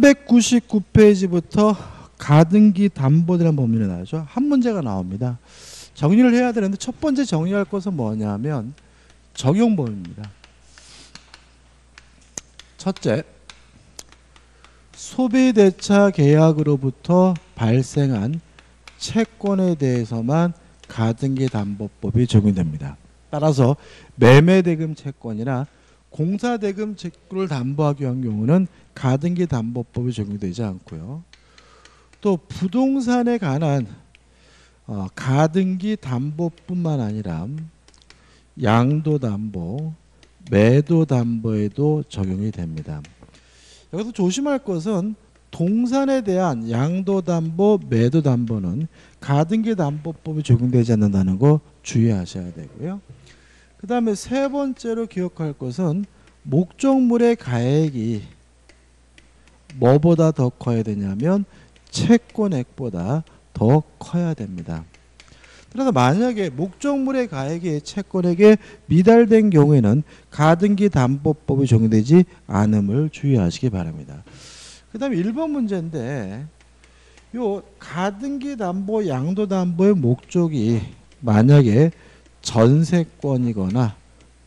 399페이지부터 가등기 담보들이라는 법률이 나오죠. 한 문제가 나옵니다. 정리를 해야 되는데 첫 번째 정리할 것은 뭐냐면 적용법입니다. 첫째, 소비대차 계약으로부터 발생한 채권에 대해서만 가등기 담보법이 적용됩니다. 따라서 매매대금 채권이나 공사대금 채권을 담보하기 위한 경우는 가등기 담보법이 적용되지 않고요. 또 부동산에 관한 가등기 담보뿐만 아니라 양도담보, 매도담보에도 적용이 됩니다. 여기서 조심할 것은 동산에 대한 양도담보, 매도담보는 가등기 담보법이 적용되지 않는다는 거 주의하셔야 되고요. 그 다음에 세 번째로 기억할 것은 목적물의 가액이 뭐보다 더 커야 되냐면 채권액보다 더 커야 됩니다. 그래서 만약에 목적물의 가액이 채권액에 미달된 경우에는 가등기 담보법이 적용되지 않음을 주의하시기 바랍니다. 그 다음에 1번 문제인데 요 가등기 담보, 양도 담보의 목적이 만약에 전세권이거나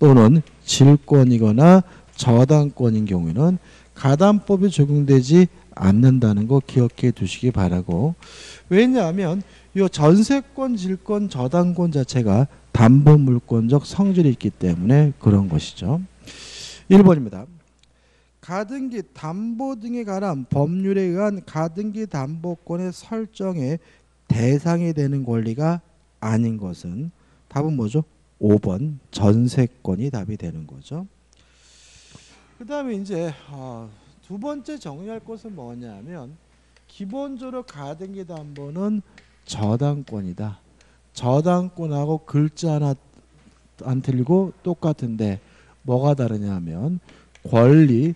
또는 질권이거나 저당권인 경우에는 가담법이 적용되지 않는다는 거 기억해 두시기 바라고, 왜냐하면 이 전세권, 질권, 저당권 자체가 담보물권적 성질이 있기 때문에 그런 것이죠. 1번입니다. 가등기, 담보 등에 관한 법률에 의한 가등기 담보권의 설정에 대상이 되는 권리가 아닌 것은 답은 뭐죠? 5번 전세권이 답이 되는 거죠. 그 다음에 이제 두 번째 정리할 것은 뭐냐면 기본적으로 가등기 담보는 저당권이다. 저당권하고 글자 하나 안 틀리고 똑같은데 뭐가 다르냐면 권리,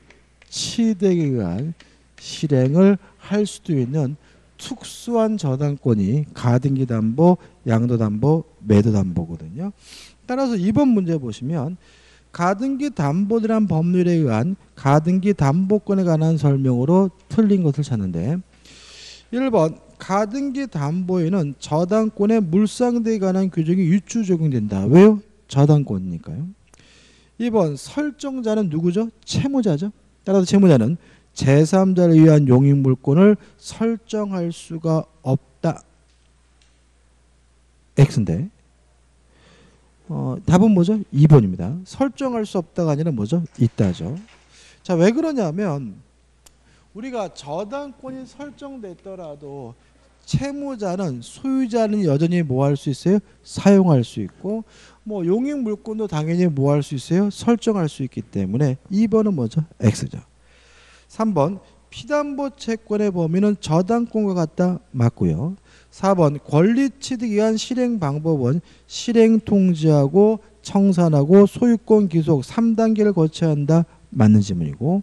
취득에 의한 실행을 할 수도 있는 특수한 저당권이 가등기 담보, 양도 담보, 매도 담보거든요. 따라서 이번 문제 보시면 가등기 담보라는 법률에 의한 가등기 담보권에 관한 설명으로 틀린 것을 찾는데 1번 가등기 담보에는 저당권의 물상대에 관한 규정이 유추 적용된다. 왜요? 저당권이니까요. 2번 설정자는 누구죠? 채무자죠. 따라서 채무자는 제3자를 위한 용익물권을 설정할 수가 없다. X인데 답은 뭐죠? 2번입니다. 설정할 수 없다가 아니라 뭐죠? 있다죠. 자, 왜 그러냐면 우리가 저당권이 설정됐더라도 채무자는, 소유자는 여전히 뭐 할 수 있어요? 사용할 수 있고 뭐 용익물권도 당연히 뭐 할 수 있어요? 설정할 수 있기 때문에 2번은 뭐죠? X죠. 3번 피담보 채권의 범위는 저당권과 같다. 맞고요. 4번 권리 취득에 의한 실행 방법은 실행 통지하고 청산하고 소유권 기속 3단계를 거쳐야 한다. 맞는 질문이고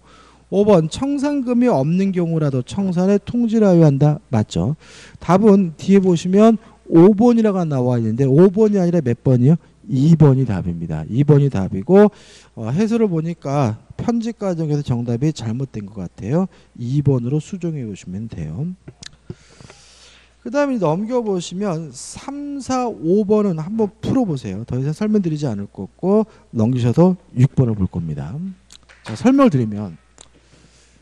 5번 청산금이 없는 경우라도 청산에 통지를 하여야 한다. 맞죠. 답은 뒤에 보시면 5번이라고 나와 있는데 5번이 아니라 몇 번이요? 2번이 답입니다. 2번이 답이고 해설을 보니까 편집 과정에서 정답이 잘못된 것 같아요. 2번으로 수정해 오시면 돼요. 그 다음에 넘겨보시면 3, 4, 5번은 한번 풀어보세요. 더 이상 설명드리지 않을 거고 넘기셔서 6번을 볼 겁니다. 자, 설명을 드리면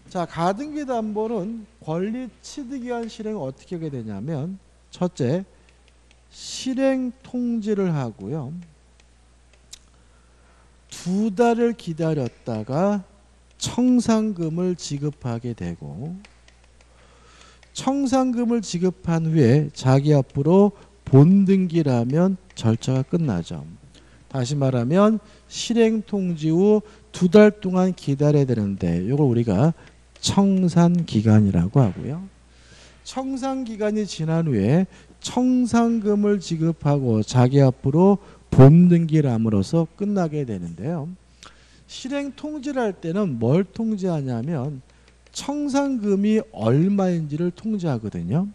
자, 가등기 담보는 권리 취득에 의한 실행을 어떻게 하게 되냐면 첫째, 실행 통지를 하고요. 2달을 기다렸다가 청산금을 지급하게 되고 청산금을 지급한 후에 자기 앞으로 본등기를 하면 절차가 끝나죠. 다시 말하면 실행 통지 후 2달 동안 기다려야 되는데 이걸 우리가 청산기간이라고 하고요. 청산기간이 지난 후에 청산금을 지급하고 자기 앞으로 본등기를 함으로써 끝나게 되는데요. 실행 통지를 할 때는 뭘 통지하냐면 청산금이 얼마인지를 통지하거든요.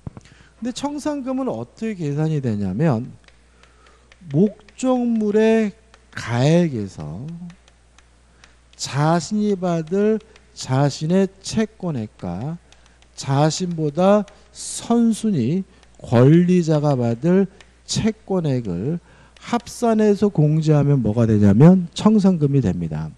근데 청산금은 어떻게 계산이 되냐면 목적물의 가액에서 자신이 받을 자신의 채권액과 자신보다 선순위 권리자가 받을 채권액을 합산해서 공제하면 뭐가 되냐면 청산금이 됩니다.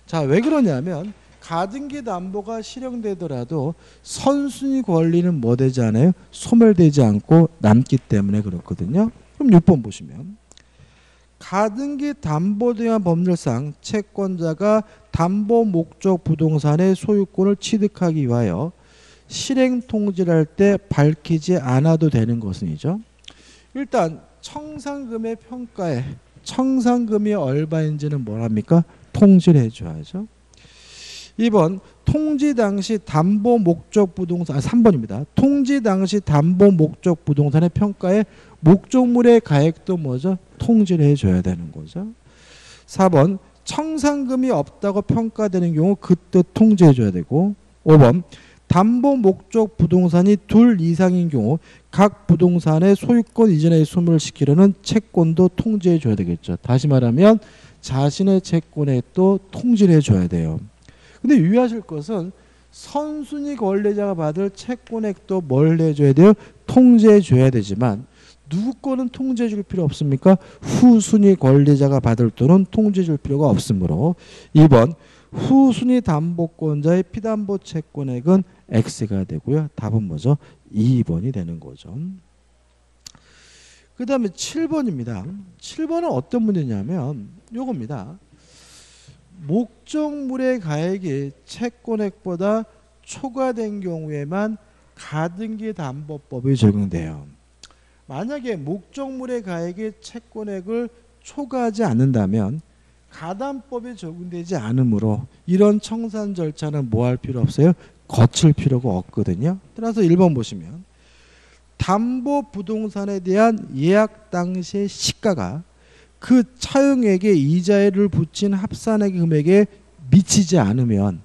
자, 왜 그러냐면 가등기 담보가 실행되더라도 선순위 권리는 뭐 되지 않아요? 소멸되지 않고 남기 때문에 그렇거든요. 그럼 6번 보시면 가등기 담보등한 법률상 채권자가 담보 목적 부동산의 소유권을 취득하기 위하여 실행 통지를 할 때 밝히지 않아도 되는 것은이죠. 일단 청산금의 평가에 청산금이 얼마인지는 뭐랍니까? 통지를 해줘야죠. 2번 통지 당시 담보 목적 부동산 3번입니다. 통지 당시 담보 목적 부동산의 평가에 목적물의 가액도 뭐죠? 통지를 해줘야 되는 거죠. 4번 청산금이 없다고 평가되는 경우 그때 통지해줘야 되고 5번 담보 목적 부동산이 둘 이상인 경우 각 부동산의 소유권 이전에 소멸을 시키려는 채권도 통지해줘야 되겠죠. 다시 말하면 자신의 채권에 또 통지를 해줘야 돼요. 근데 유의하실 것은 선순위 권리자가 받을 채권액도 뭘 해줘야 돼요? 통지해줘야 되지만 누구 거는 통지해줄 필요 없습니까? 후순위 권리자가 받을 돈은 통지해줄 필요가 없으므로 2번 후순위 담보권자의 피담보 채권액은 X가 되고요. 답은 뭐죠? 2번이 되는 거죠. 그 다음에 7번입니다. 7번은 어떤 문제냐면 요겁니다. 목적물의 가액이 채권액보다 초과된 경우에만 가등기 담보법이 적용돼요. 만약에 목적물의 가액이 채권액을 초과하지 않는다면 가담법이 적용되지 않으므로 이런 청산 절차는 뭐 할 필요 없어요? 거칠 필요가 없거든요. 따라서 1번 보시면 담보 부동산에 대한 예약 당시의 시가가 그 차용액에 이자를 붙인 합산액 금액에 미치지 않으면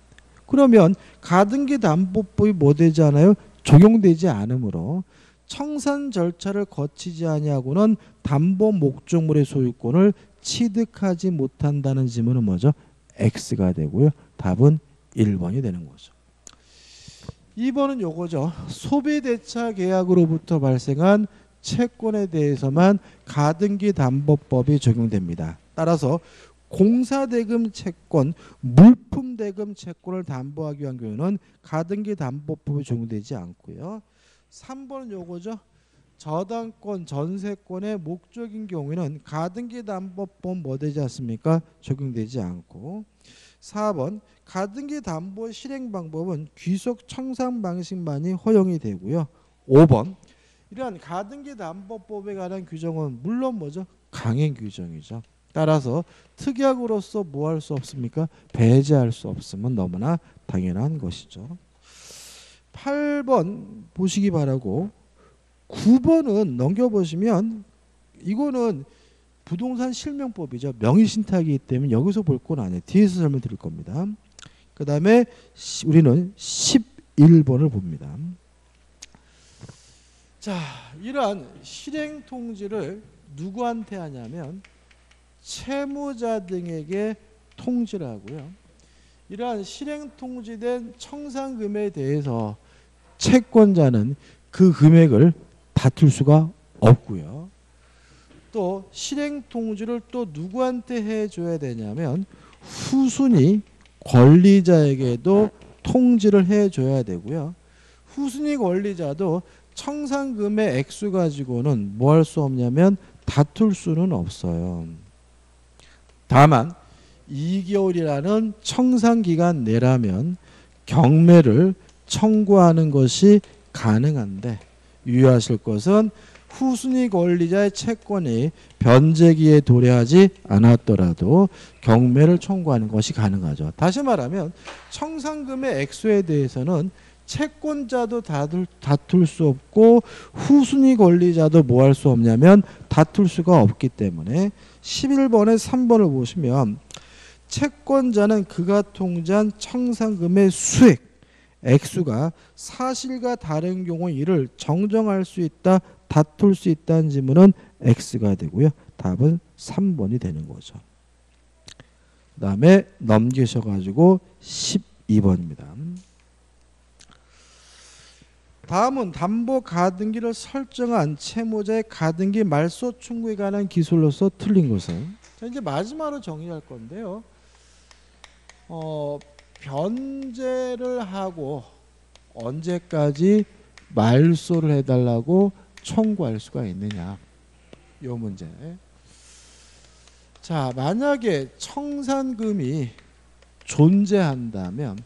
그러면 가등기 담보법이 뭐 되지 않아요? 적용되지 않으므로 청산 절차를 거치지 아니하고는 담보 목적물의 소유권을 취득하지 못한다는 지문은 뭐죠? X가 되고요. 답은 1번이 되는 거죠. 2번은 요거죠. 소비대차 계약으로부터 발생한 채권에 대해서만 가등기 담보법이 적용됩니다. 따라서 공사대금 채권, 물품대금 채권을 담보하기 위한 경우는 가등기 담보법이 적용되지 않고요. 3번은 요거죠. 저당권, 전세권의 목적인 경우에는 가등기 담보법 뭐 되지 않습니까? 적용되지 않고 4번 가등기 담보 실행 방법은 귀속 청산 방식만이 허용이 되고요. 5번 이러한 가등기 담보법에 관한 규정은 물론 뭐죠? 강행 규정이죠. 따라서 특약으로서 뭐 할 수 없습니까? 배제할 수 없으면 너무나 당연한 것이죠. 8번 보시기 바라고 9번은 넘겨보시면 이거는 부동산 실명법이죠. 명의신탁이기 때문에 여기서 볼 건 아니에요. 뒤에서 설명드릴 겁니다. 그 다음에 우리는 11번을 봅니다. 자, 이러한 실행통지를 누구한테 하냐면 채무자 등에게 통지를 하고요. 이러한 실행통지된 청산금에 대해서 채권자는 그 금액을 다툴 수가 없고요. 또 실행통지를 또 누구한테 해줘야 되냐면 후순위 권리자에게도 통지를 해줘야 되고요. 후순위 권리자도 청산금의 액수 가지고는 뭐 할 수 없냐면 다툴 수는 없어요. 다만 2개월이라는 청산기간 내라면 경매를 청구하는 것이 가능한데 유의하실 것은 후순위 권리자의 채권이 변제기에 도래하지 않았더라도 경매를 청구하는 것이 가능하죠. 다시 말하면 청산금의 액수에 대해서는 채권자도 다툴 수 없고 후순위 권리자도 뭐 할 수 없냐면 다툴 수가 없기 때문에 11번에 3번을 보시면 채권자는 그가 통지한 청산금의 수액 액수가 사실과 다른 경우 이를 정정할 수 있다, 다툴 수 있다는 지문은 X가 되고요. 답은 3번이 되는 거죠. 그 다음에 넘기셔가지고 12번입니다. 다음은 담보 가등기를 설정한 채무자의 가등기 말소 청구에 관한 기술로서 틀린 것은. 자, 이제 마지막으로 정리할 건데요. 변제를 하고 언제까지 말소를 해달라고 청구할 수가 있느냐, 이 문제. 자, 만약에 청산금이 존재한다면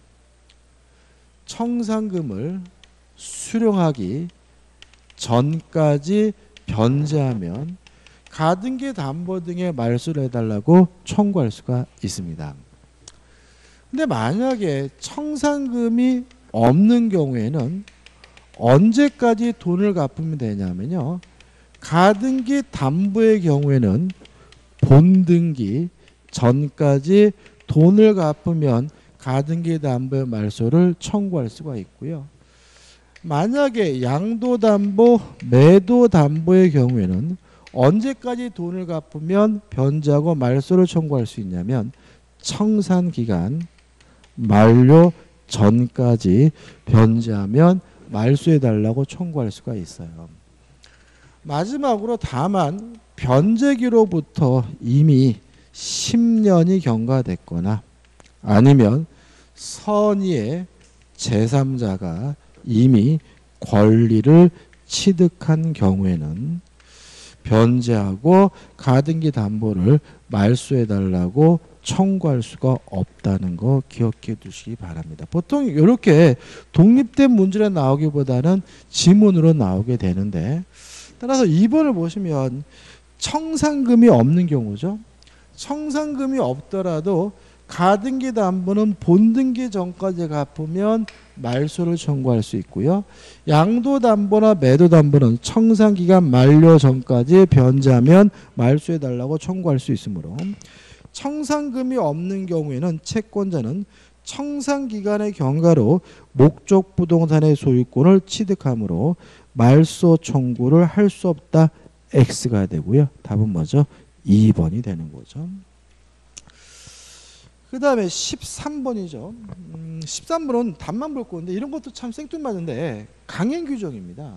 청산금을 수령하기 전까지 변제하면 가등기 담보 등의 말소를 해달라고 청구할 수가 있습니다. 근데 만약에 청산금이 없는 경우에는 언제까지 돈을 갚으면 되냐면요, 가등기 담보의 경우에는 본등기 전까지 돈을 갚으면 가등기 담보의 말소를 청구할 수가 있고요. 만약에 양도담보, 매도담보의 경우에는 언제까지 돈을 갚으면 변제하고 말소를 청구할 수 있냐면 청산기간 만료 전까지 변제하면 말소해달라고 청구할 수가 있어요. 마지막으로 다만 변제기로부터 이미 10년이 경과됐거나 아니면 선의의 제3자가 이미 권리를 취득한 경우에는 변제하고 가등기 담보를 말소해달라고 청구할 수가 없다는 거 기억해 두시기 바랍니다. 보통 이렇게 독립된 문제로 나오기보다는 지문으로 나오게 되는데, 따라서 2번을 보시면 청산금이 없는 경우죠. 청산금이 없더라도 가등기 담보는 본등기 전까지 갚으면 말소를 청구할 수 있고요. 양도담보나 매도담보는 청산기간 만료 전까지 변제하면 말소해달라고 청구할 수 있으므로, 청산금이 없는 경우에는 채권자는 청산기간의 경과로 목적 부동산의 소유권을 취득하므로 말소 청구를 할 수 없다. X가 되고요. 답은 뭐죠? 2번이 되는 거죠. 그 다음에 13번이죠. 13번은 답만 볼 건데 이런 것도 참 생뚱맞은데 강행 규정입니다.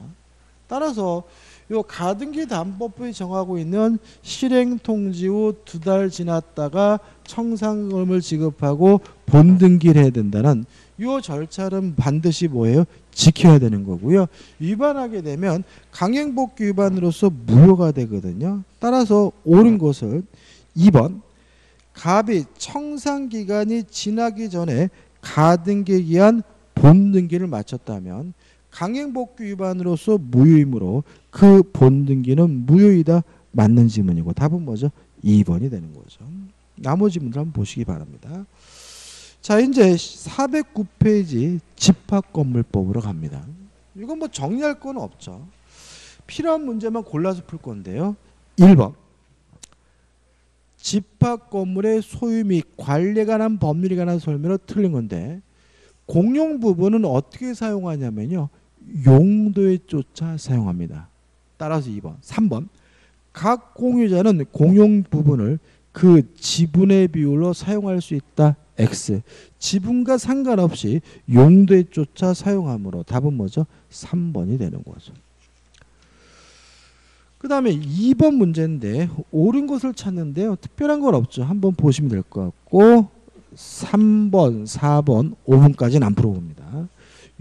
따라서 요 가등기 담보법이 정하고 있는 실행 통지 후 2달 지났다가 청산금을 지급하고 본등기를 해야 된다는 요 절차는 반드시 뭐예요? 지켜야 되는 거고요. 위반하게 되면 강행복귀 위반으로서 무효가 되거든요. 따라서 옳은 것은 2번, 갑이 청산기간이 지나기 전에 가등기 기한 본등기를 마쳤다면 강행복귀 위반으로서 무효이므로 그 본등기는 무효이다. 맞는 지문이고 답은 뭐죠? 2번이 되는 거죠. 나머지 문들 한번 보시기 바랍니다. 자, 이제 409페이지 집합건물법으로 갑니다. 이건 뭐 정리할 건 없죠. 필요한 문제만 골라서 풀 건데요. 1번, 집합건물의 소유 및 관리에 관한 법률에 관한 설명으로 틀린 건데, 공용 부분은 어떻게 사용하냐면요, 용도에 쫓아 사용합니다. 따라서 2번. 3번, 각 공유자는 공용 부분을 그 지분의 비율로 사용할 수 있다. X. 지분과 상관없이 용도에 쫓아 사용하므로 답은 뭐죠? 3번이 되는 거죠. 그 다음에 2번 문제인데 옳은 것을 찾는데요. 특별한 건 없죠. 한번 보시면 될 것 같고 3번, 4번, 5번까지는 안 풀어봅니다.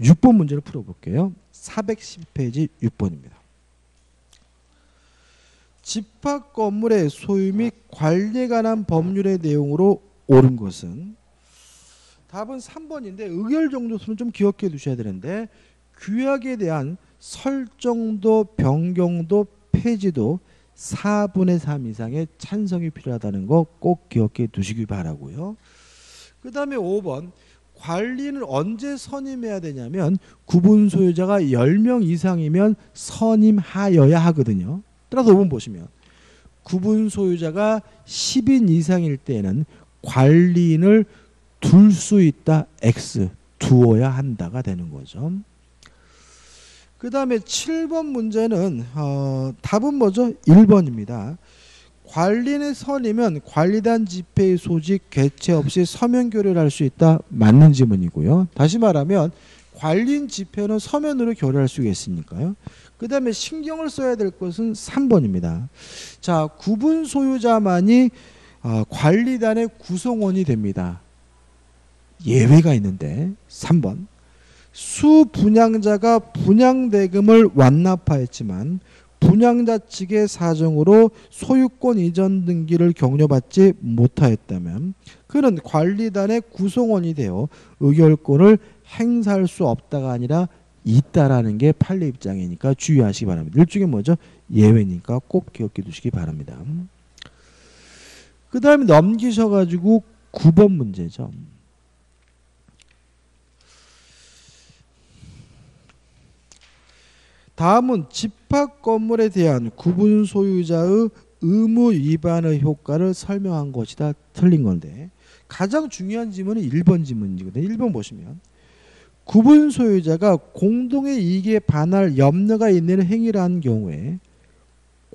6번 문제를 풀어볼게요. 410페이지 6번입니다. 집합 건물의 소유 및 관리에 관한 법률의 내용으로 옳은 것은 답은 3번인데 의결 정도수는 좀 기억해 두셔야 되는데 규약에 대한 설정도 변경도 폐지도 4분의 3 이상의 찬성이 필요하다는 거 꼭 기억해 두시기 바라고요. 그 다음에 5번, 관리는 언제 선임해야 되냐면 구분 소유자가 10명 이상이면 선임하여야 하거든요. 따라서 5번 보시면 구분 소유자가 10인 이상일 때는 관리인을 둘 수 있다. X. 두어야 한다가 되는 거죠. 그 다음에 7번 문제는 답은 뭐죠? 1번입니다. 관리인의 선임은 관리단 집회의 소집 개최 없이 서면 교류를 할 수 있다. 맞는 지문이고요. 다시 말하면 관리인 지폐는 서면으로 결의할 수가 있으니까요. 그 다음에 신경을 써야 될 것은 3번입니다. 자, 구분 소유자만이 관리단의 구성원이 됩니다. 예외가 있는데 3번. 수분양자가 분양대금을 완납하였지만 분양자 측의 사정으로 소유권 이전 등기를 격려받지 못하였다면 그는 관리단의 구성원이 되어 의결권을 행사할 수 없다가 아니라 있다라는 게 판례 입장이니까 주의하시기 바랍니다. 일종의 뭐죠? 예외니까 꼭 기억해 두시기 바랍니다. 그 다음에 넘기셔가지고 9번 문제죠. 다음은 집합 건물에 대한 구분 소유자의 의무 위반의 효과를 설명한 것이다. 틀린 건데 가장 중요한 지문은 1번 지문이거든요. 1번 보시면 구분 소유자가 공동의 이익에 반할 염려가 있는 행위를 한 경우에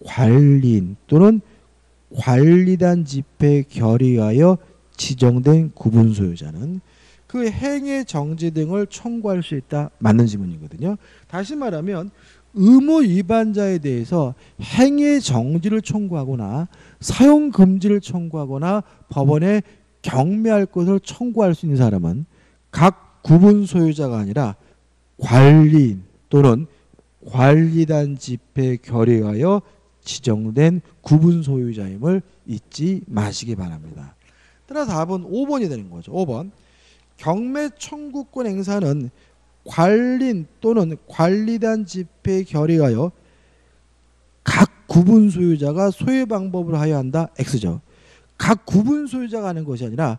관리인 또는 관리단 집회에 결의하여 지정된 구분 소유자는 그 행위 정지 등을 청구할 수 있다. 맞는 지문이거든요. 다시 말하면 의무 위반자에 대해서 행위 정지를 청구하거나 사용 금지를 청구하거나 법원에 경매할 것을 청구할 수 있는 사람은 각 구분 소유자가 아니라 관리인 또는 관리단 집회에 결의하여 지정된 구분 소유자임을 잊지 마시기 바랍니다. 따라 답은 5번이 되는 거죠. 5번. 경매 청구권 행사는 관리인 또는 관리단 집회에 결의하여 각 구분 소유자가 소유 방법을 하여야 한다. X죠. 각 구분 소유자가 하는 것이 아니라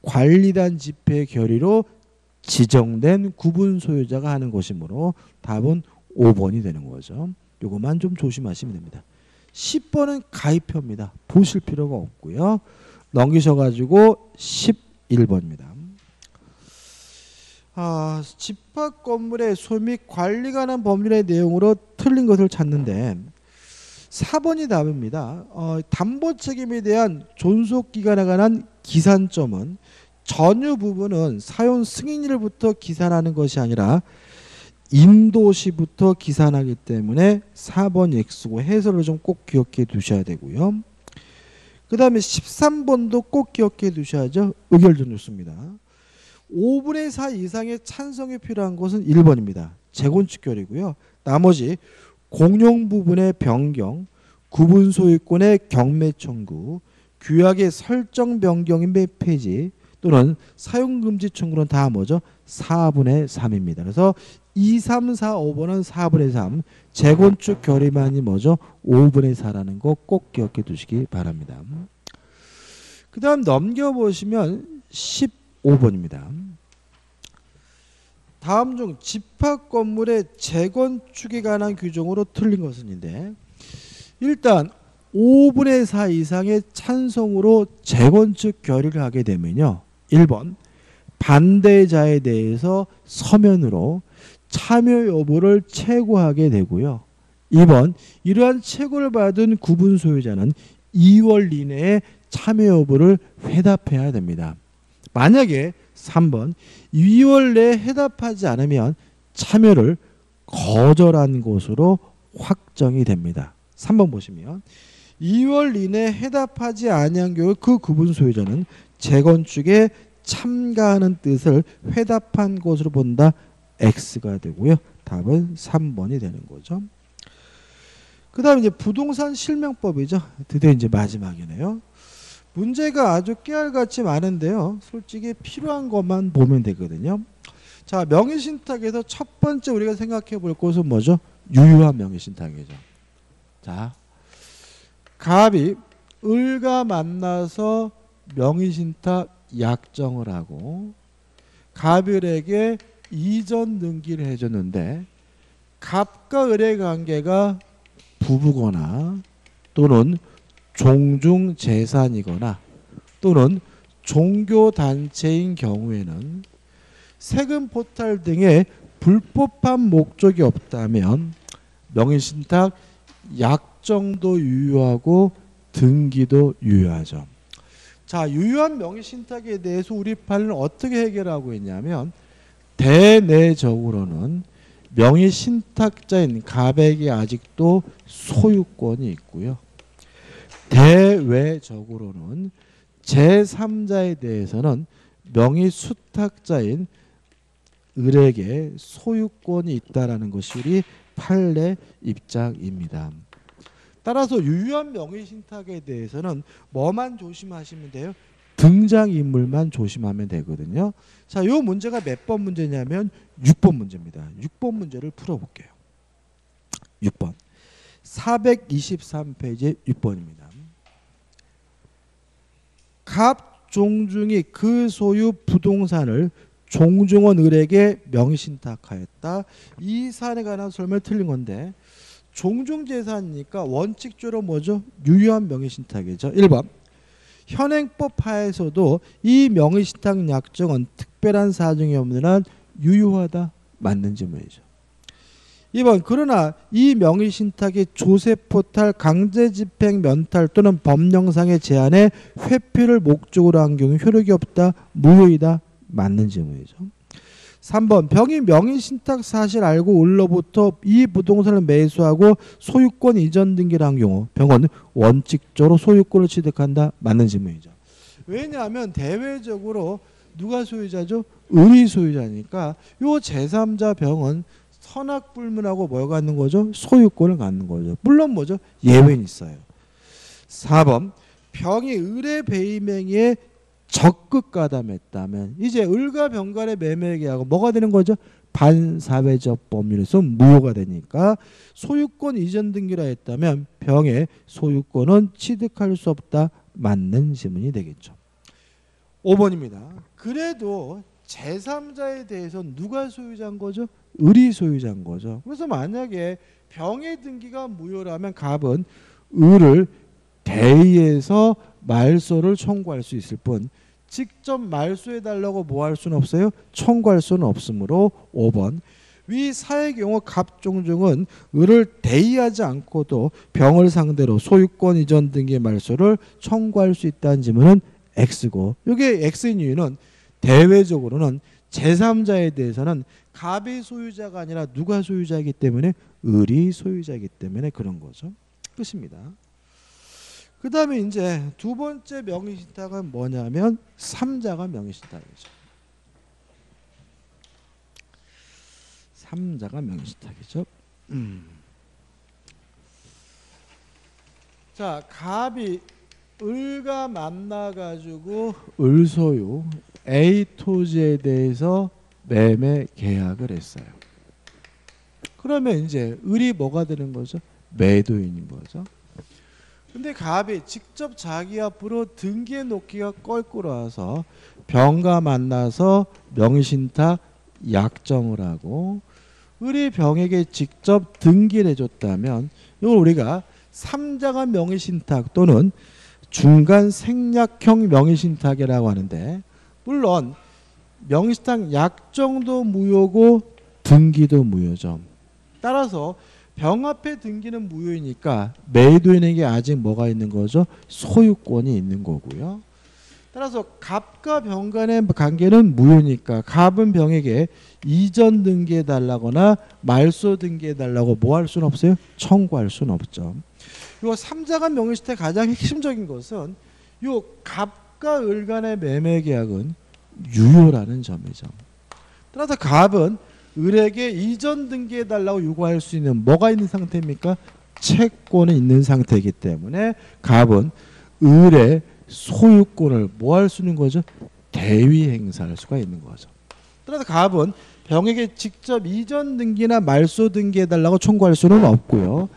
관리단 집회의 결의로 지정된 구분 소유자가 하는 것이므로 답은 5번이 되는 거죠. 이것만 좀 조심하시면 됩니다. 10번은 가입표입니다. 보실 필요가 없고요. 넘기셔가지고 11번입니다. 집합 건물의 소유 및 관리가 관한 법률의 내용으로 틀린 것을 찾는데 4번이 답입니다. 담보 책임에 대한 존속 기간에 관한 기산점은 전유 부분은 사용 승인일부터 기산하는 것이 아니라 인도시부터 기산하기 때문에 4번 X고 해설을 좀 꼭 기억해 두셔야 되고요. 그 다음에 13번도 꼭 기억해 두셔야죠. 의결전유수입니다. 5분의 4 이상의 찬성이 필요한 것은 1번입니다. 재건축 결의고요. 나머지 공용 부분의 변경, 구분 소유권의 경매 청구, 규약의 설정 변경인 폐지 또는 사용 금지 청구는 다 뭐죠? 4분의 3입니다. 그래서 2, 3, 4, 5번은 4분의 3, 재건축 결의만이 뭐죠? 5분의 4라는 거 꼭 기억해 두시기 바랍니다. 그 다음 넘겨보시면 15번입니다. 다음 중 집합 건물의 재건축에 관한 규정으로 틀린 것은인데 일단 5분의 4 이상의 찬성으로 재건축 결의를 하게 되면요. 1번 반대자에 대해서 서면으로 참여 여부를 체고하게 되고요. 2번 이러한 체고를 받은 구분 소유자는 2월 이내에 참여 여부를 회답해야 됩니다. 만약에 3번 2월 내에 회답하지 않으면 참여를 거절한 것으로 확정이 됩니다. 3번 보시면 2월 이내에 회답하지 아니한 경우 그 구분 소유자는 재건축에 참가하는 뜻을 회답한 것으로 본다. X가 되고요. 답은 3번이 되는 거죠. 그 다음에 이제 부동산 실명법이죠. 드디어 이제 마지막이네요. 문제가 아주 깨알같이 많은데요. 솔직히 필요한 것만 보면 되거든요. 자, 명의신탁에서 첫 번째 우리가 생각해 볼 것은 뭐죠? 유효한 명의신탁이죠. 자, 갑이 을과 만나서 명의신탁 약정을 하고 갑을에게 이전 등기를 해줬는데 갑과 을의 관계가 부부거나 또는 종중 재산이거나 또는 종교단체인 경우에는 세금 포탈 등의 불법한 목적이 없다면 명의신탁 약정도 유효하고 등기도 유효하죠. 자, 유효한 명의신탁에 대해서 우리 판례는 어떻게 해결하고 있냐면 대내적으로는 명의 신탁자인 갑에게 아직도 소유권이 있고요. 대외적으로는 제3자에 대해서는 명의 수탁자인 을에게 소유권이 있다라는 것이 우리 판례 입장입니다. 따라서 유효한 명의 신탁에 대해서는 뭐만 조심하시면 돼요? 등장인물만 조심하면 되거든요. 자, 이 문제가 몇 번 문제냐면 6번 문제입니다. 6번 문제를 풀어볼게요. 6번 423페이지 6번입니다. 갑 종중이 그 소유 부동산을 종중원 을에게 명의신탁하였다. 이 사안에 관한 설명을 틀린 건데 종중재산이니까 원칙적으로 뭐죠? 유효한 명의신탁이죠. 1번 현행법 하에서도 이 명의신탁 약정은 특별한 사정이 없는 한 유효하다. 맞는 질문이죠. 2번 그러나 이 명의신탁이 조세포탈, 강제집행, 면탈 또는 법령상의 제한에 회피를 목적으로 한 경우 효력이 없다. 무효이다. 맞는 질문이죠. 3번 병이 명의신탁 사실 알고 을로부터 이 부동산을 매수하고 소유권 이전 등기를 한 경우 병은 원칙적으로 소유권을 취득한다. 맞는 질문이죠. 왜냐하면 대외적으로 누가 소유자죠? 을이 소유자니까 요 제3자 병은 선악불문하고 뭘 갖는 거죠? 소유권을 갖는 거죠. 물론 뭐죠? 예외는 있어요. 4번 병이 을의 배임행위에 적극 가담했다면 이제 을과 병 간의 매매 계약은 뭐가 되는 거죠? 반사회적 법률에서 무효가 되니까 소유권 이전 등기라 했다면 병의 소유권은 취득할 수 없다. 맞는 질문이 되겠죠. 5번입니다. 그래도 제3자에 대해서 누가 소유자인 거죠? 을이 소유자인 거죠. 그래서 만약에 병의 등기가 무효라면 갑은 을을 대의해서 말소를 청구할 수 있을 뿐 직접 말소해달라고 뭐 할 수는 없어요? 청구할 수는 없으므로 5번 위 사의 경우 갑종중은 을을 대의하지 않고도 병을 상대로 소유권 이전 등기 말소를 청구할 수 있다는 질문은 X고 이게 X인 이유는 대외적으로는 제3자에 대해서는 갑이 소유자가 아니라 누가 소유자이기 때문에 을이 소유자이기 때문에 그런 거죠. 끝입니다. 그 다음에 이제 두 번째 명의신탁은 뭐냐면 3자가 명의신탁이죠. 3자가 명의신탁이죠. 자, 갑이 을과 만나가지고 을소유 A 토지에 대해서 매매 계약을 했어요. 그러면 이제 을이 뭐가 되는 거죠? 매도인인 거죠. 근데 갑이 직접 자기 앞으로 등기해 놓기가 껄끄러워서 병과 만나서 명의신탁 약정을 하고 을이 병에게 직접 등기를 해줬다면 이걸 우리가 3자가 명의신탁 또는 중간 생략형 명의신탁이라고 하는데 물론 명의신탁 약정도 무효고 등기도 무효죠. 따라서 병 앞에 등기는 무효이니까 매도인에게 아직 뭐가 있는 거죠? 소유권이 있는 거고요. 따라서 갑과 병 간의 관계는 무효니까 갑은 병에게 이전 등기해달라거나 말소 등기해달라고 뭐 할 수는 없어요? 청구할 수는 없죠. 요 3자간 명의신탁의 가장 핵심적인 것은 요 갑과 을 간의 매매 계약은 유효라는 점이죠. 따라서 갑은 을에게 이전 등기해달라고 요구할 수 있는 뭐가 있는 상태입니까? 채권이 있는 상태이기 때문에 갑은 을의 소유권을 뭐 할 수 있는 거죠? 대위 행사할 수가 있는 거죠. 따라서 갑은 병에게 직접 이전 등기나 말소 등기해달라고 청구할 수는 없고요.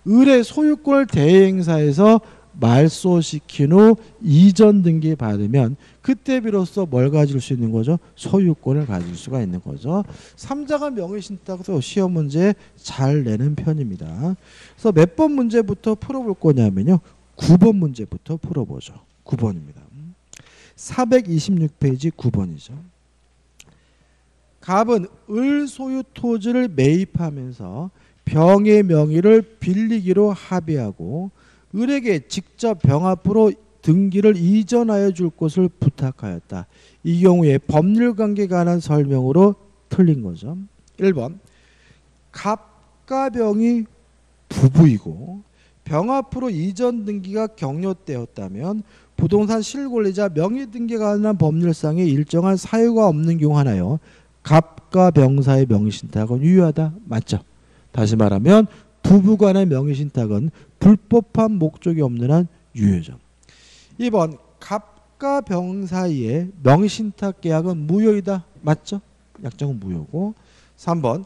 을의 소유권을 대위 행사해서 말소시킨 후 이전 등기 받으면 그때 비로소 뭘 가질 수 있는 거죠? 소유권을 가질 수가 있는 거죠. 3자가 명의신탁도 시험 문제 잘 내는 편입니다. 그래서 몇 번 문제부터 풀어볼 거냐면요. 9번 문제부터 풀어보죠. 9번입니다. 426페이지 9번이죠. 갑은 을 소유 토지를 매입하면서 병의 명의를 빌리기로 합의하고 을에게 직접 병 앞으로 등기를 이전하여 줄 것을 부탁하였다. 이 경우에 법률관계에 관한 설명으로 틀린 거죠. 1번 갑과 병이 부부이고 병 앞으로 이전 등기가 격려되었다면 부동산 실권리자 명의 등기가 관한 법률상의 일정한 사유가 없는 경우 하나요. 갑과 병 사이의 명의신탁은 유효하다. 맞죠? 다시 말하면 부부간의 명의신탁은 불법한 목적이 없는 한 유효죠. 2번 갑과 병 사이의 명의신탁 계약은 무효이다. 맞죠? 약정은 무효고. 3번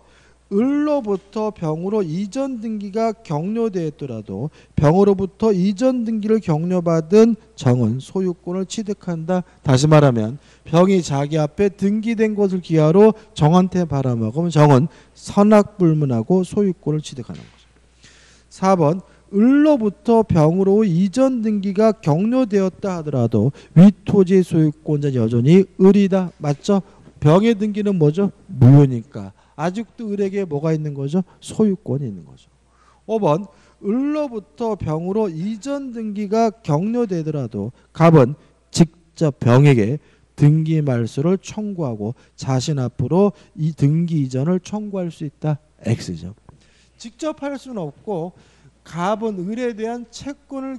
을로부터 병으로 이전 등기가 격려되었더라도 병으로부터 이전 등기를 격려받은 정은 소유권을 취득한다. 다시 말하면 병이 자기 앞에 등기된 것을 기하로 정한테 바라먹으면 정은 선악불문하고 소유권을 취득하는 거죠. 4번 을로부터 병으로 이전 등기가 격려되었다 하더라도 위 토지의 소유권자는 여전히 을이다. 맞죠? 병의 등기는 뭐죠? 무효니까 아직도 을에게 뭐가 있는 거죠? 소유권이 있는 거죠. 5번 을로부터 병으로 이전 등기가 격려되더라도 갑은 직접 병에게 등기 말소를 청구하고 자신 앞으로 이 등기 이전을 청구할 수 있다. X죠. 직접 할 수는 없고 갑은 을에 대한 채권을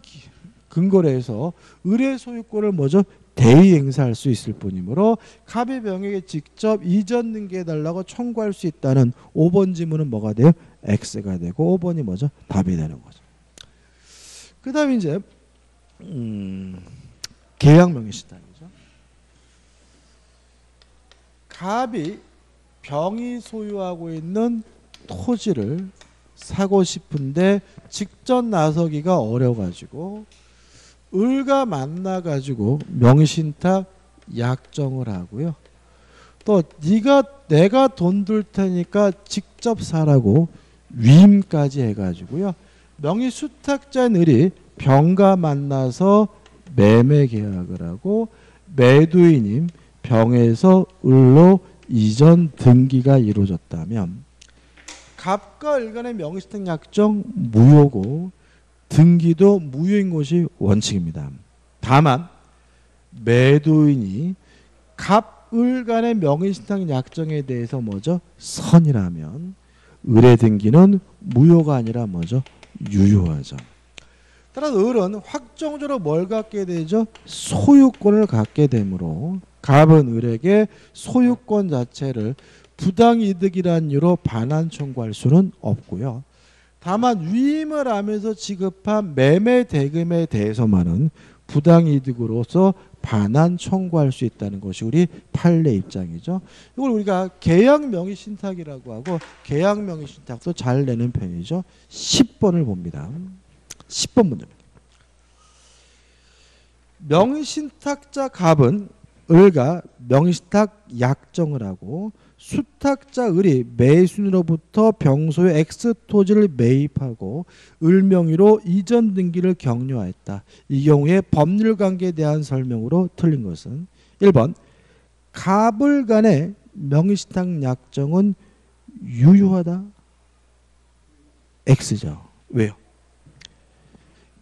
근거로 해서 을의 소유권을 뭐죠? 대의 행사할 수 있을 뿐이므로 갑이 병에게 직접 이전 등기해달라고 청구할 수 있다는 5번 지문은 뭐가 돼요? X가 되고 5번이 뭐죠? 답이 되는 거죠. 그 다음에 이제 계약 명의신탁이죠. 갑이 병이 소유하고 있는 토지를 사고 싶은데 직접 나서기가 어려가지고 을과 만나가지고 명의신탁 약정을 하고요. 또 내가 돈 들 테니까 직접 사라고 위임까지 해가지고요. 명의수탁자인 을이 병과 만나서 매매 계약을 하고 매도인인 병에서 을로 이전 등기가 이루어졌다면 갑과 을 간의 명의신탁 약정 무효고 등기도 무효인 것이 원칙입니다. 다만 매도인이 갑, 을 간의 명의신탁 약정에 대해서 뭐죠? 선이라면 을의 등기는 무효가 아니라 뭐죠? 유효하죠. 따라서 을은 확정적으로 뭘 갖게 되죠? 소유권을 갖게 되므로 갑은 을에게 소유권 자체를 부당이득이라는 이유로 반환 청구할 수는 없고요. 다만 위임을 하면서 지급한 매매 대금에 대해서만은 부당이득으로서 반환 청구할 수 있다는 것이 우리 판례 입장이죠. 이걸 우리가 계약명의신탁이라고 하고 계약명의신탁도 잘 내는 편이죠. 10번을 봅니다. 10번 문제입니다. 명의신탁자 갑은 을과 명의신탁 약정을 하고 수탁자 을이 매수인으로부터 병소의 X 토지를 매입하고 을 명의로 이전 등기를 격려하였다. 이 경우에 법률관계에 대한 설명으로 틀린 것은 1번 갑을 간의 명의신탁 약정은 유효하다. X죠. 왜요?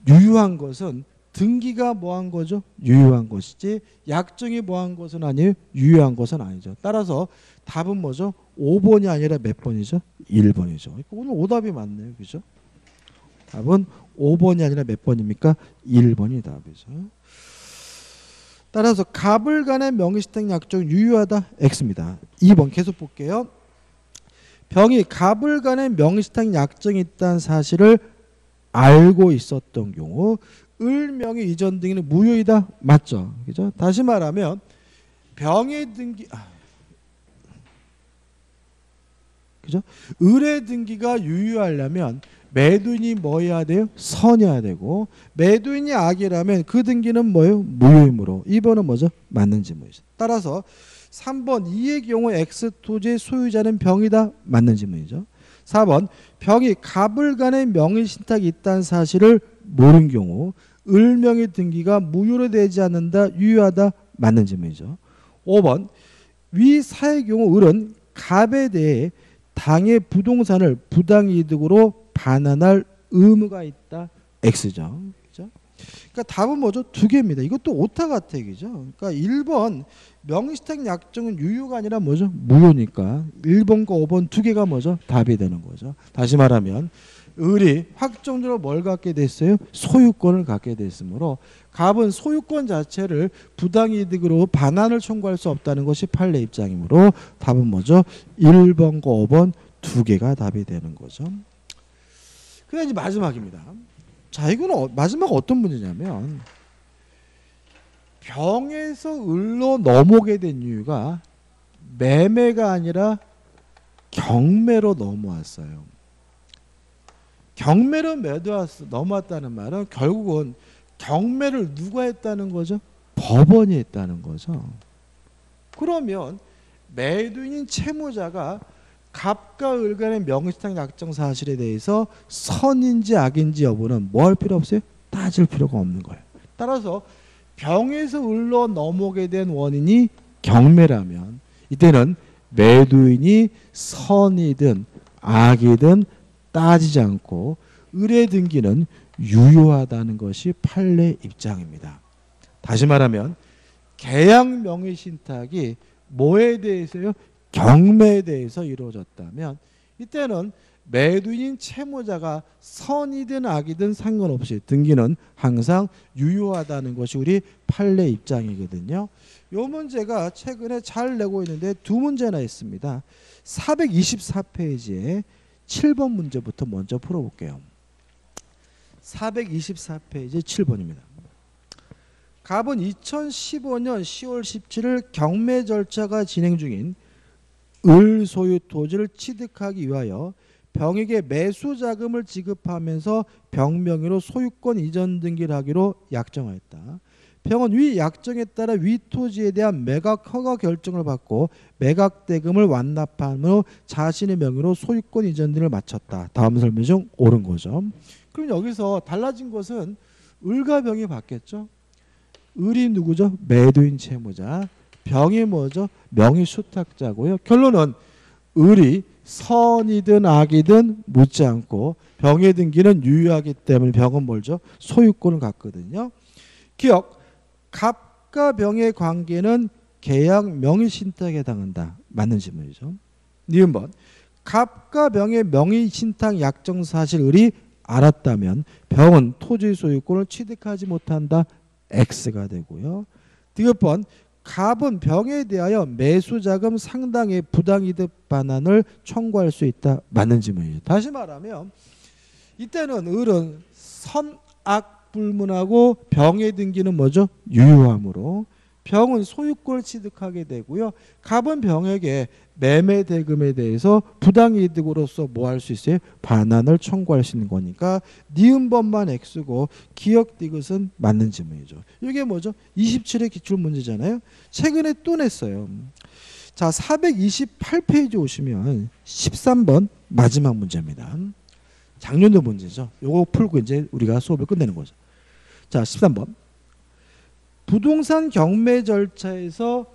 유효한 것은 등기가 뭐한 거죠? 유효한 것이지 약정이 뭐한 것은 아니에요? 유효한 것은 아니죠. 따라서 답은 뭐죠? 5번이 아니라 몇 번이죠? 1번이죠. 오늘 오답이 맞네요. 그죠? 답은 5번이 아니라 몇 번입니까? 1번이 답이죠. 따라서 갑을 간의 명의신탁 약정 유효하다. X입니다. 2번 계속 볼게요. 병이 갑을 간의 명의신탁 약정이 있다는 사실을 알고 있었던 경우 을 명의 이전 등기는 무효이다. 맞죠? 그죠? 다시 말하면 병의 등기 그죠? 을의 등기가 유효하려면 매도인이 뭐 해야 돼요? 선해야 되고 매도인이 악이라면 그 등기는 뭐예요? 무효이므로 2번은 뭐죠? 맞는 지문이죠. 따라서 3번 이의 경우 X 토지의 소유자는 병이다. 맞는 지문이죠. 4번 병이 갑을 간의 명의신탁이 있다는 사실을 모른 경우 을 명의 등기가 무효로 되지 않는다. 유효하다. 맞는 지문이죠. 5번 위 사의 경우 을은 갑에 대해 당의 부동산을 부당이득으로 반환할 의무가 있다. X죠. 그죠? 그러니까 답은 뭐죠? 두 개입니다. 이것도 오타 같아. 그죠? 그러니까 1번 명의신탁 약정은 유효가 아니라 뭐죠? 무효니까 1번과 5번 두 개가 뭐죠? 답이 되는 거죠. 다시 말하면 을이 확정적으로 뭘 갖게 됐어요? 소유권을 갖게 됐으므로 갑은 소유권 자체를 부당이득으로 반환을 청구할 수 없다는 것이 판례 입장이므로 답은 뭐죠? 1번과 5번 두 개가 답이 되는 거죠. 그다음 이제 마지막입니다. 자, 이거는 마지막 어떤 문제냐면 병에서 을로 넘어오게 된 이유가 매매가 아니라 경매로 넘어왔어요. 경매로 넘어왔다는 말은 결국은 경매를 누가 했다는 거죠? 법원이 했다는 거죠. 그러면 매도인인 채무자가 갑과 을 간의 명의신탁 약정 사실에 대해서 선인지 악인지 여부는 뭐 할 필요 없어요? 따질 필요가 없는 거예요. 따라서 병에서 을로 넘어오게 된 원인이 경매라면 이때는 매도인이 선이든 악이든 따지지 않고 을의 등기는 유효하다는 것이 판례 입장입니다. 다시 말하면 계약 명의신탁이 뭐에 대해서요? 경매에 대해서 이루어졌다면 이때는 매도인인 채무자가 선이든 악이든 상관없이 등기는 항상 유효하다는 것이 우리 판례 입장이거든요. 이 문제가 최근에 잘 내고 있는데 두 문제나 있습니다. 424페이지에 7번 문제부터 먼저 풀어볼게요. 424페이지 7번입니다. 갑은 2015년 10월 17일 경매 절차가 진행 중인 을 소유 토지를 취득하기 위하여 병에게 매수 자금을 지급하면서 병 명의로 소유권 이전 등기를 하기로 약정하였다. 병은 위 약정에 따라 위 토지에 대한 매각 허가 결정을 받고 매각 대금을 완납함으로 자신의 명의로 소유권 이전 등을 마쳤다. 다음 설명 중 옳은 거죠. 그럼 여기서 달라진 것은 을과 병이 바뀌었죠. 을이 누구죠? 매도인 채무자. 병이 뭐죠? 명의 수탁자고요. 결론은 을이 선이든 악이든 묻지 않고 병의 등기는 유효하기 때문에 병은 뭘죠? 소유권을 갖거든요. 기억, 갑과 병의 관계는 계약 명의신탁에 해당한다. 맞는 질문이죠. 니은번, 갑과 병의 명의신탁 약정 사실 을이 알았다면 병은 토지 소유권을 취득하지 못한다. X가 되고요. 디귿번, 갑은 병에 대하여 매수자금 상당의 부당이득 반환을 청구할 수 있다. 맞는 질문이죠. 다시 말하면 이때는 을은 선악 불문하고 병의 등기는 뭐죠? 유효함으로 병은 소유권을 취득하게 되고요. 갑은 병에게 매매 대금에 대해서 부당이득으로서 뭐 할 수 있어요? 반환을 청구할 수 있는 거니까 니은번만 X고 기억 디귿은 맞는 질문이죠. 이게 뭐죠? 27의 기출문제잖아요. 최근에 또 냈어요. 자, 428페이지 오시면 13번 마지막 문제입니다. 작년도 문제죠. 요거 풀고 이제 우리가 수업을 끝내는 거죠. 자, 13번. 부동산 경매 절차에서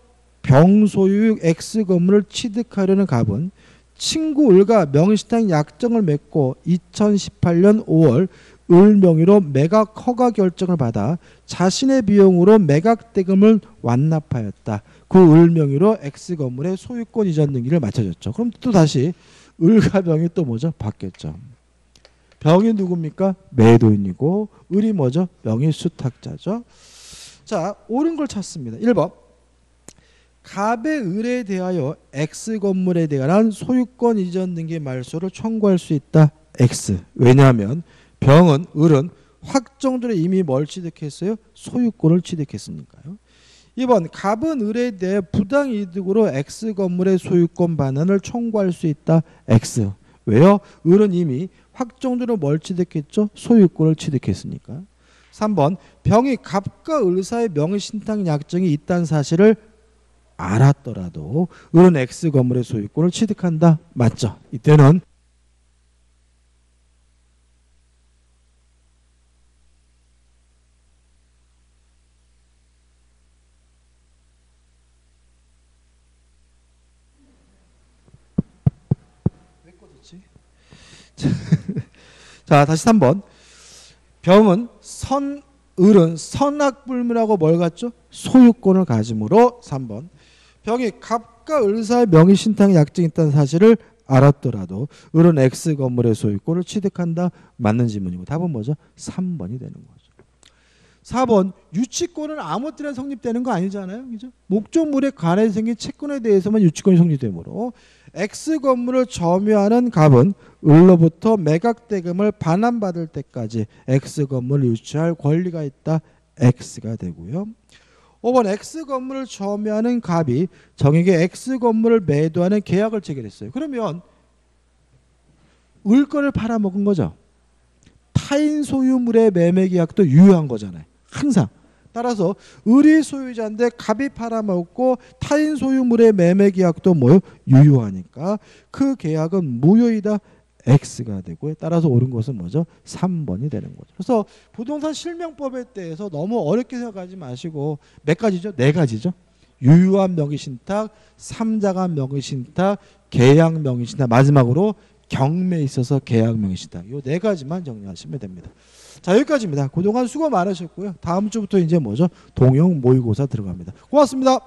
병 소유 X 건물을 취득하려는 갑은 친구 을과 명의신탁 약정을 맺고 2018년 5월 을 명의로 매각 허가 결정을 받아 자신의 비용으로 매각 대금을 완납하였다. 그 을 명의로 X 건물의 소유권 이전 등기를 마쳐줬죠. 그럼 또 다시 을과 병이 또 뭐죠? 바뀌었죠. 병이 누굽니까? 매도인이고 을이 뭐죠? 명의 수탁자죠. 자, 옳은 걸 찾습니다. 1번. 갑의 을에 대하여 X 건물에 대한 소유권 이전 등기 말소를 청구할 수 있다. X. 왜냐하면 병은 을은 확정적으로 이미 뭘 취득했어요? 소유권을 취득했으니까요. 2번. 갑은 을에 대해 부당이득으로 X 건물의 소유권 반환을 청구할 수 있다. X. 왜요? 을은 이미 확정적으로 뭘 취득했죠? 소유권을 취득했으니까. 3번. 병이 갑과 을 사이의 명의신탁 약정이 있다는 사실을 알았더라도 을은 X 건물의 소유권을 취득한다. 맞죠? 이때는 왜 꺼졌지? 자, 다시 3번. 병은 을은 선악불문하고 뭘 갖죠? 소유권을 가짐으로 3번 병이 갑과 을 사이 명의신탁 약정이 있다는 사실을 알았더라도 을은 X 건물의 소유권을 취득한다. 맞는 지문이고 답은 뭐죠? 3번이 되는 거죠. 4번 유치권은 아무 때나 성립되는 거 아니잖아요. 그죠? 목적물에 관해 생긴 채권에 대해서만 유치권이 성립되므로 X 건물을 점유하는 갑은 을로부터 매각대금을 반환받을 때까지 X 건물을 유치할 권리가 있다. X가 되고요. 5번 X 건물을 점유하는 갑이 정에게 X 건물을 매도하는 계약을 체결했어요. 그러면 을 거를 팔아먹은 거죠. 타인 소유물의 매매 계약도 유효한 거잖아요. 항상. 따라서 을이 소유자인데 갑이 팔아먹고 타인 소유물의 매매 계약도 뭐요? 유효하니까 그 계약은 무효이다. X가 되고요. 따라서 옳은 것은 뭐죠? 3번이 되는 거죠. 그래서 부동산 실명법에 대해서 너무 어렵게 생각하지 마시고 몇 가지죠? 네 가지죠. 유효한 명의신탁, 삼자간 명의신탁, 계약 명의신탁, 마지막으로 경매에 있어서 계약 명의신탁. 이 네 가지만 정리하시면 됩니다. 자, 여기까지입니다. 그동안 수고 많으셨고요. 다음 주부터 이제 뭐죠? 동형 모의고사 들어갑니다. 고맙습니다.